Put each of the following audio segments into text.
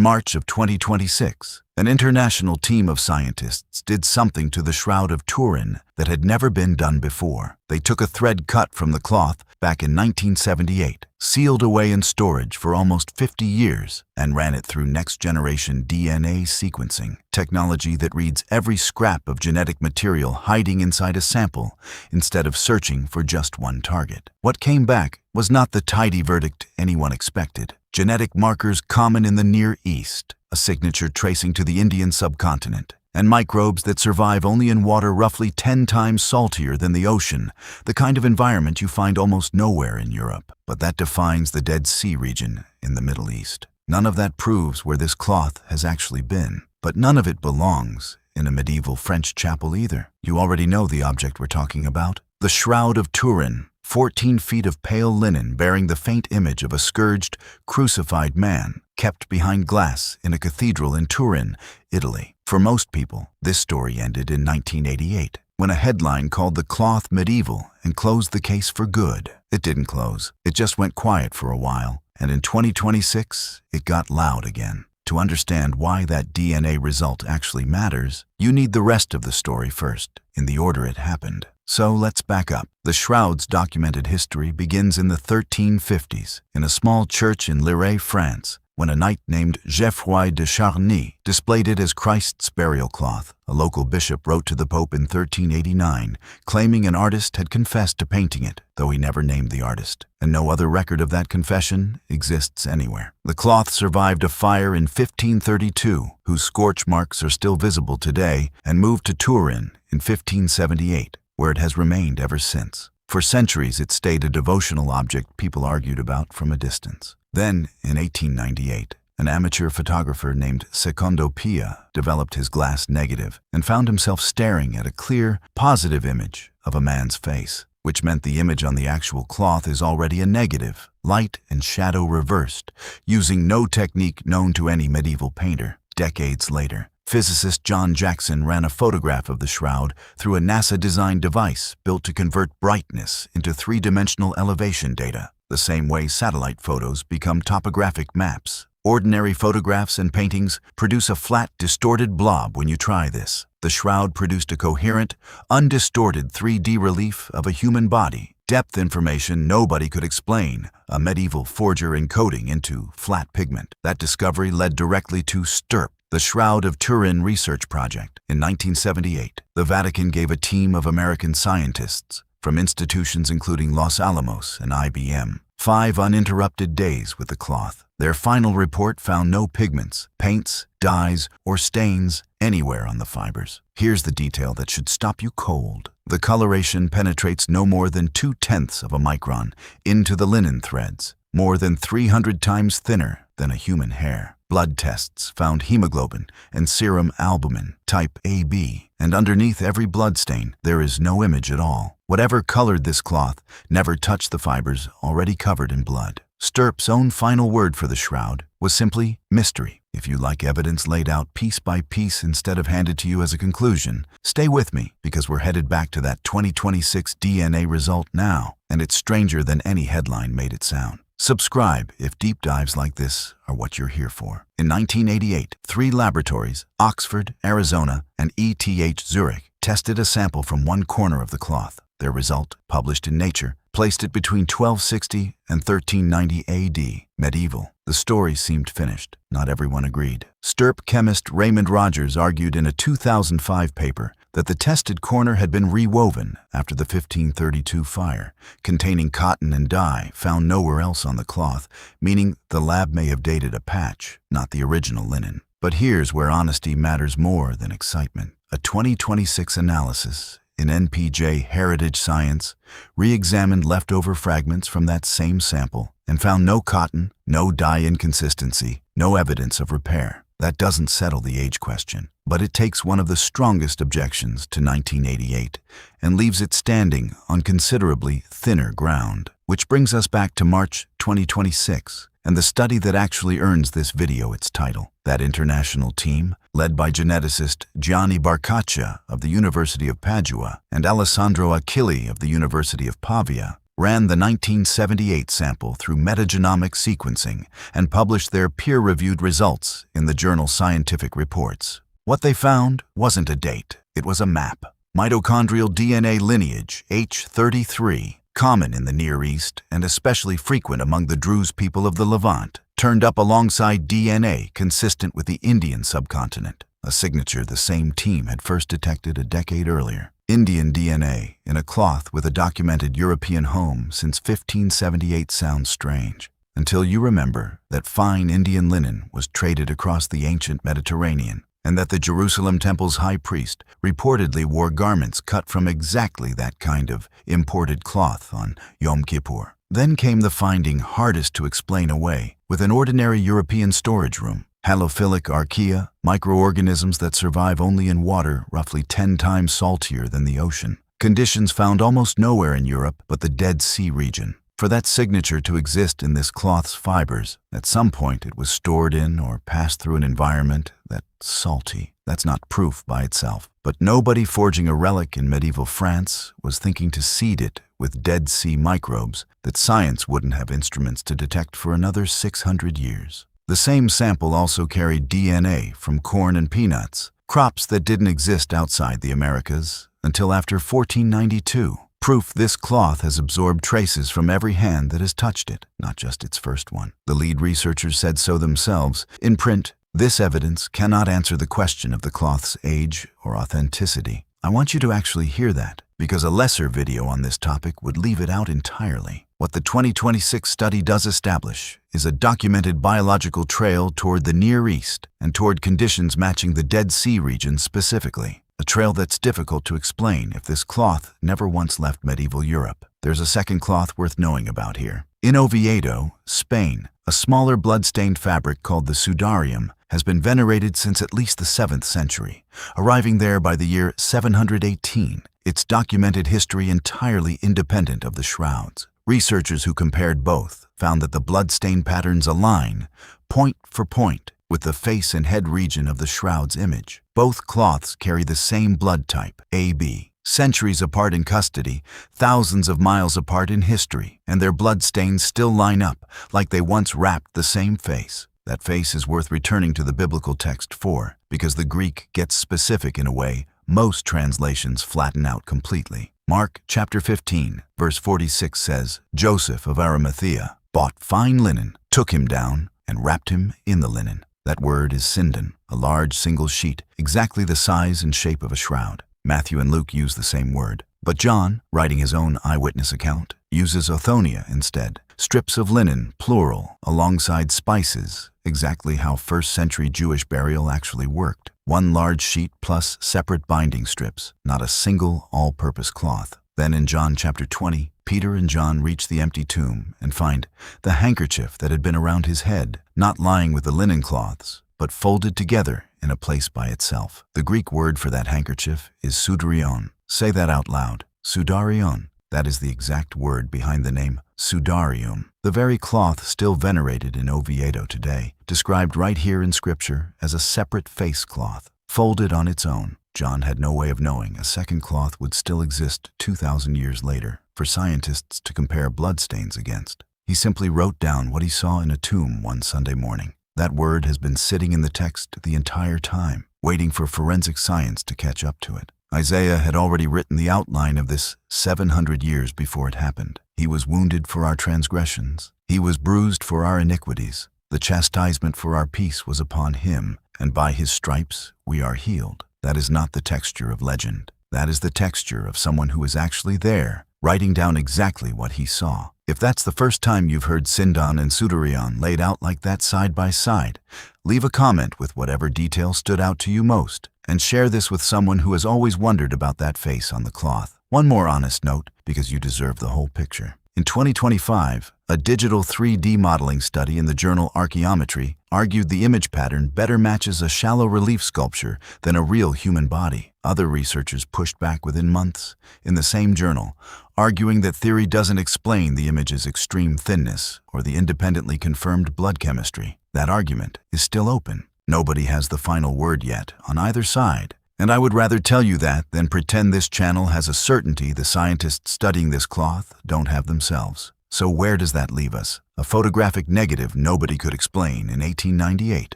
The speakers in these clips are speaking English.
March of 2026, an international team of scientists did something to the Shroud of Turin that had never been done before. They took a thread cut from the cloth back in 1978, sealed away in storage for almost 50 years, and ran it through next-generation DNA sequencing, technology that reads every scrap of genetic material hiding inside a sample instead of searching for just one target. What came back was not the tidy verdict anyone expected. Genetic markers common in the Near East, a signature tracing to the Indian subcontinent, and microbes that survive only in water roughly 10 times saltier than the ocean, the kind of environment you find almost nowhere in Europe. But that defines the Dead Sea region in the Middle East. None of that proves where this cloth has actually been, but none of it belongs in a medieval French chapel either. You already know the object we're talking about. The Shroud of Turin, 14 feet of pale linen bearing the faint image of a scourged, crucified man, kept behind glass in a cathedral in Turin, Italy. For most people, this story ended in 1988, when a headline called the cloth medieval and closed the case for good. It didn't close. It just went quiet for a while, and in 2026, it got loud again. To understand why that DNA result actually matters, you need the rest of the story first, in the order it happened. So let's back up. The Shroud's documented history begins in the 1350s, in a small church in Lirey, France, when a knight named Geoffroy de Charny displayed it as Christ's burial cloth. A local bishop wrote to the Pope in 1389, claiming an artist had confessed to painting it, though he never named the artist, and no other record of that confession exists anywhere. The cloth survived a fire in 1532, whose scorch marks are still visible today, and moved to Turin in 1578, where it has remained ever since. For centuries, it stayed a devotional object people argued about from a distance. Then, in 1898, an amateur photographer named Secondo Pia developed his glass negative and found himself staring at a clear, positive image of a man's face, which meant the image on the actual cloth is already a negative, light and shadow reversed, using no technique known to any medieval painter. Decades later, physicist John Jackson ran a photograph of the shroud through a NASA-designed device built to convert brightness into three-dimensional elevation data, the same way satellite photos become topographic maps. Ordinary photographs and paintings produce a flat, distorted blob when you try this. The shroud produced a coherent, undistorted 3D relief of a human body. Depth information nobody could explain, a medieval forger encoding into flat pigment. That discovery led directly to STURP, the Shroud of Turin research project. In 1978, the Vatican gave a team of American scientists from institutions including Los Alamos and IBM 5 uninterrupted days with the cloth. Their final report found no pigments, paints, dyes, or stains anywhere on the fibers. Here's the detail that should stop you cold. The coloration penetrates no more than 0.2 of a micron into the linen threads, more than 300 times thinner than a human hair. Blood tests found hemoglobin and serum albumin, type AB, and underneath every blood stain, there is no image at all. Whatever colored this cloth never touched the fibers already covered in blood. STURP's own final word for the shroud was simply mystery. If you like evidence laid out piece by piece instead of handed to you as a conclusion, stay with me, because we're headed back to that 2026 DNA result now, and it's stranger than any headline made it sound. Subscribe if deep dives like this are what you're here for. In 1988, 3 laboratories, Oxford, Arizona, and ETH Zurich, tested a sample from one corner of the cloth. Their result, published in Nature, placed it between 1260 and 1390 AD, medieval. The story seemed finished. Not everyone agreed. STURP chemist Raymond Rogers argued in a 2005 paper that the tested corner had been rewoven after the 1532 fire, containing cotton and dye found nowhere else on the cloth, meaning the lab may have dated a patch, not the original linen. But here's where honesty matters more than excitement. A 2026 analysis in NPJ Heritage Science re-examined leftover fragments from that same sample and found no cotton, no dye inconsistency, no evidence of repair. That doesn't settle the age question, but it takes one of the strongest objections to 1988 and leaves it standing on considerably thinner ground. Which brings us back to March 2026 and the study that actually earns this video its title. That international team, led by geneticist Gianni Barcaccia of the University of Padua and Alessandro Achilli of the University of Pavia, ran the 1978 sample through metagenomic sequencing and published their peer-reviewed results in the journal Scientific Reports. What they found wasn't a date, it was a map. Mitochondrial DNA lineage H33, common in the Near East and especially frequent among the Druze people of the Levant, turned up alongside DNA consistent with the Indian subcontinent, a signature the same team had first detected a decade earlier. Indian DNA in a cloth with a documented European home since 1578 sounds strange, until you remember that fine Indian linen was traded across the ancient Mediterranean, and that the Jerusalem temple's high priest reportedly wore garments cut from exactly that kind of imported cloth on Yom Kippur. Then came the finding hardest to explain away with an ordinary European storage room. Halophilic archaea, microorganisms that survive only in water roughly 10 times saltier than the ocean. Conditions found almost nowhere in Europe but the Dead Sea region. For that signature to exist in this cloth's fibers, at some point it was stored in or passed through an environment that's salty. That's not proof by itself. But nobody forging a relic in medieval France was thinking to seed it with Dead Sea microbes that science wouldn't have instruments to detect for another 600 years. The same sample also carried DNA from corn and peanuts, crops that didn't exist outside the Americas until after 1492. Proof this cloth has absorbed traces from every hand that has touched it, not just its first one. The lead researchers said so themselves. In print, this evidence cannot answer the question of the cloth's age or authenticity. I want you to actually hear that, because a lesser video on this topic would leave it out entirely. What the 2026 study does establish is a documented biological trail toward the Near East and toward conditions matching the Dead Sea region specifically. A trail that's difficult to explain if this cloth never once left medieval Europe. There's a second cloth worth knowing about here. In Oviedo, Spain, a smaller blood-stained fabric called the Sudarium has been venerated since at least the 7th century, arriving there by the year 718. Its documented history entirely independent of the shrouds. Researchers who compared both found that the blood-stain patterns align, point for point, with the face and head region of the shroud's image. Both cloths carry the same blood type, AB. Centuries apart in custody, thousands of miles apart in history, and their blood stains still line up like they once wrapped the same face. That face is worth returning to the biblical text for, because the Greek gets specific in a way most translations flatten out completely. Mark chapter 15, verse 46 says, Joseph of Arimathea bought fine linen, took him down, and wrapped him in the linen. That word is sindon, a large single sheet, exactly the size and shape of a shroud. Matthew and Luke use the same word. But John, writing his own eyewitness account, uses othonia instead. Strips of linen, plural, alongside spices, exactly how first-century Jewish burial actually worked. One large sheet plus separate binding strips, not a single all-purpose cloth. Then in John chapter 20, Peter and John reach the empty tomb and find the handkerchief that had been around his head, not lying with the linen cloths, but folded together in a place by itself. The Greek word for that handkerchief is soudarion. Say that out loud. Soudarion. That is the exact word behind the name Sudarium, the very cloth still venerated in Oviedo today, described right here in Scripture as a separate face cloth, folded on its own. John had no way of knowing a second cloth would still exist 2,000 years later for scientists to compare bloodstains against. He simply wrote down what he saw in a tomb one Sunday morning. That word has been sitting in the text the entire time, waiting for forensic science to catch up to it. Isaiah had already written the outline of this 700 years before it happened. He was wounded for our transgressions. He was bruised for our iniquities. The chastisement for our peace was upon him, and by his stripes we are healed. That is not the texture of legend. That is the texture of someone who is actually there, writing down exactly what he saw. If that's the first time you've heard sindon and soudarion laid out like that side by side, leave a comment with whatever detail stood out to you most, and share this with someone who has always wondered about that face on the cloth. One more honest note, because you deserve the whole picture. In 2025, a digital 3D modeling study in the journal Archaeometry argued the image pattern better matches a shallow relief sculpture than a real human body. Other researchers pushed back within months, in the same journal, arguing that theory doesn't explain the image's extreme thinness or the independently confirmed blood chemistry. That argument is still open. Nobody has the final word yet on either side, And I would rather tell you that than pretend this channel has a certainty the scientists studying this cloth don't have themselves. So where does that leave us? A photographic negative nobody could explain in 1898.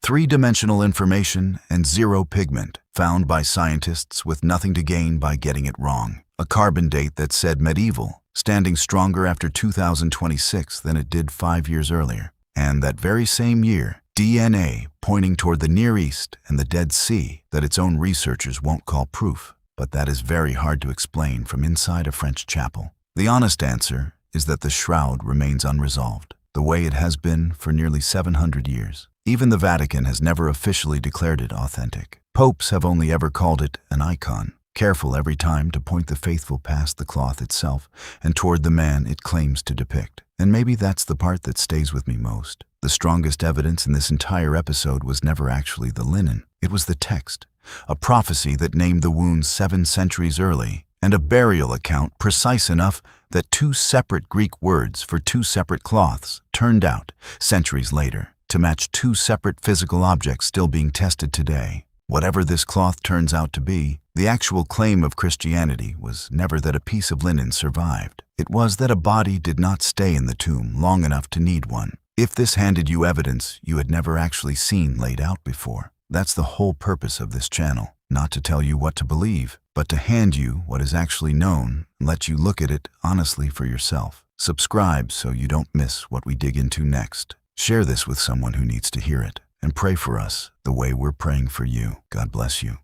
Three-dimensional information and zero pigment, found by scientists with nothing to gain by getting it wrong. A carbon date that said medieval, standing stronger after 2026 than it did 5 years earlier. And that very same year, DNA pointing toward the Near East and the Dead Sea that its own researchers won't call proof. But that is very hard to explain from inside a French chapel. The honest answer is that the shroud remains unresolved, the way it has been for nearly 700 years. Even the Vatican has never officially declared it authentic. Popes have only ever called it an icon, careful every time to point the faithful past the cloth itself and toward the man it claims to depict. And maybe that's the part that stays with me most. The strongest evidence in this entire episode was never actually the linen. It was the text, a prophecy that named the wounds 7 centuries early, and a burial account precise enough that 2 separate Greek words for 2 separate cloths turned out, centuries later, to match 2 separate physical objects still being tested today. Whatever this cloth turns out to be, the actual claim of Christianity was never that a piece of linen survived. It was that a body did not stay in the tomb long enough to need one. If this handed you evidence you had never actually seen laid out before, that's the whole purpose of this channel. Not to tell you what to believe, but to hand you what is actually known and let you look at it honestly for yourself. Subscribe so you don't miss what we dig into next. Share this with someone who needs to hear it, and pray for us the way we're praying for you. God bless you.